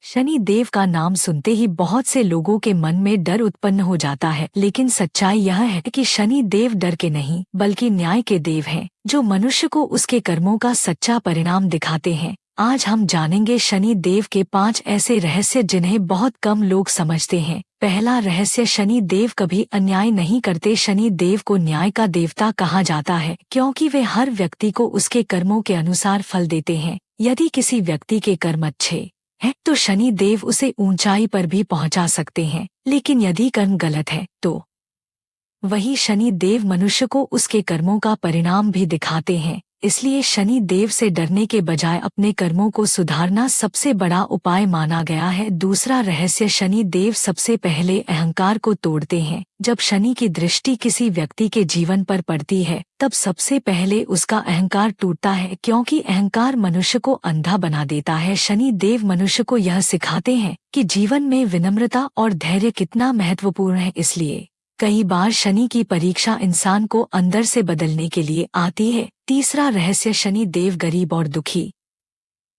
शनि देव का नाम सुनते ही बहुत से लोगों के मन में डर उत्पन्न हो जाता है, लेकिन सच्चाई यह है कि शनि देव डर के नहीं बल्कि न्याय के देव हैं, जो मनुष्य को उसके कर्मों का सच्चा परिणाम दिखाते हैं। आज हम जानेंगे शनि देव के 5 ऐसे रहस्य जिन्हें बहुत कम लोग समझते हैं। पहला रहस्य, शनि देव कभी अन्याय नहीं करते। शनि देव को न्याय का देवता कहा जाता है क्योंकि वे हर व्यक्ति को उसके कर्मों के अनुसार फल देते हैं। यदि किसी व्यक्ति के कर्म अच्छे है तो शनि देव उसे ऊंचाई पर भी पहुंचा सकते हैं, लेकिन यदि कर्म गलत है तो वही शनि देव मनुष्य को उसके कर्मों का परिणाम भी दिखाते हैं। इसलिए शनि देव से डरने के बजाय अपने कर्मों को सुधारना सबसे बड़ा उपाय माना गया है। दूसरा रहस्य, शनि देव सबसे पहले अहंकार को तोड़ते हैं। जब शनि की दृष्टि किसी व्यक्ति के जीवन पर पड़ती है तब सबसे पहले उसका अहंकार टूटता है, क्योंकि अहंकार मनुष्य को अंधा बना देता है। शनि देव मनुष्य को यह सिखाते हैं कि जीवन में विनम्रता और धैर्य कितना महत्वपूर्ण है। इसलिए कई बार शनि की परीक्षा इंसान को अंदर से बदलने के लिए आती है। तीसरा रहस्य, शनि देव गरीब और दुखी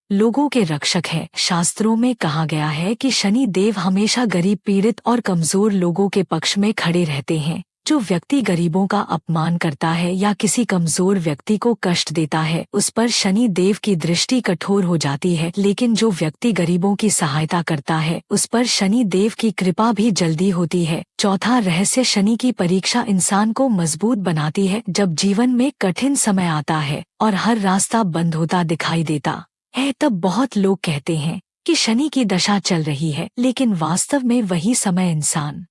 लोगों के रक्षक है। शास्त्रों में कहा गया है कि शनि देव हमेशा गरीब, पीड़ित और कमजोर लोगों के पक्ष में खड़े रहते हैं। जो व्यक्ति गरीबों का अपमान करता है या किसी कमजोर व्यक्ति को कष्ट देता है, उस पर शनि देव की दृष्टि कठोर हो जाती है, लेकिन जो व्यक्ति गरीबों की सहायता करता है उस पर शनि देव की कृपा भी जल्दी होती है। चौथा रहस्य, शनि की परीक्षा इंसान को मजबूत बनाती है। जब जीवन में कठिन समय आता है और हर रास्ता बंद होता दिखाई देता है, तब बहुत लोग कहते हैं कि शनि की दशा चल रही है, लेकिन वास्तव में वही समय इंसान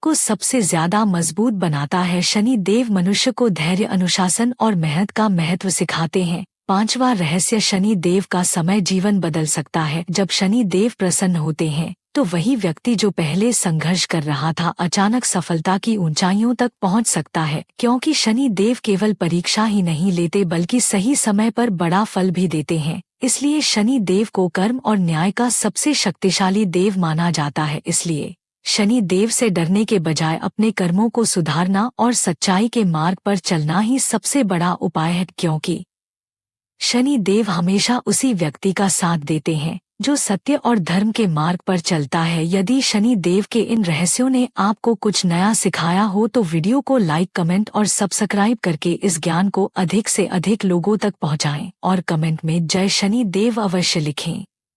को सबसे ज्यादा मजबूत बनाता है। शनि देव मनुष्य को धैर्य, अनुशासन और मेहनत का महत्व सिखाते हैं। पांचवा रहस्य, शनि देव का समय जीवन बदल सकता है। जब शनि देव प्रसन्न होते हैं तो वही व्यक्ति जो पहले संघर्ष कर रहा था अचानक सफलता की ऊंचाइयों तक पहुंच सकता है, क्योंकि शनि देव केवल परीक्षा ही नहीं लेते बल्कि सही समय पर बड़ा फल भी देते हैं। इसलिए शनि देव को कर्म और न्याय का सबसे शक्तिशाली देव माना जाता है। इसलिए शनि देव से डरने के बजाय अपने कर्मों को सुधारना और सच्चाई के मार्ग पर चलना ही सबसे बड़ा उपाय है, क्योंकि शनि देव हमेशा उसी व्यक्ति का साथ देते हैं जो सत्य और धर्म के मार्ग पर चलता है। यदि शनि देव के इन रहस्यों ने आपको कुछ नया सिखाया हो तो वीडियो को लाइक, कमेंट और सब्सक्राइब करके इस ज्ञान को अधिक से अधिक लोगों तक पहुंचाएं और कमेंट में जय शनि देव अवश्य लिखें।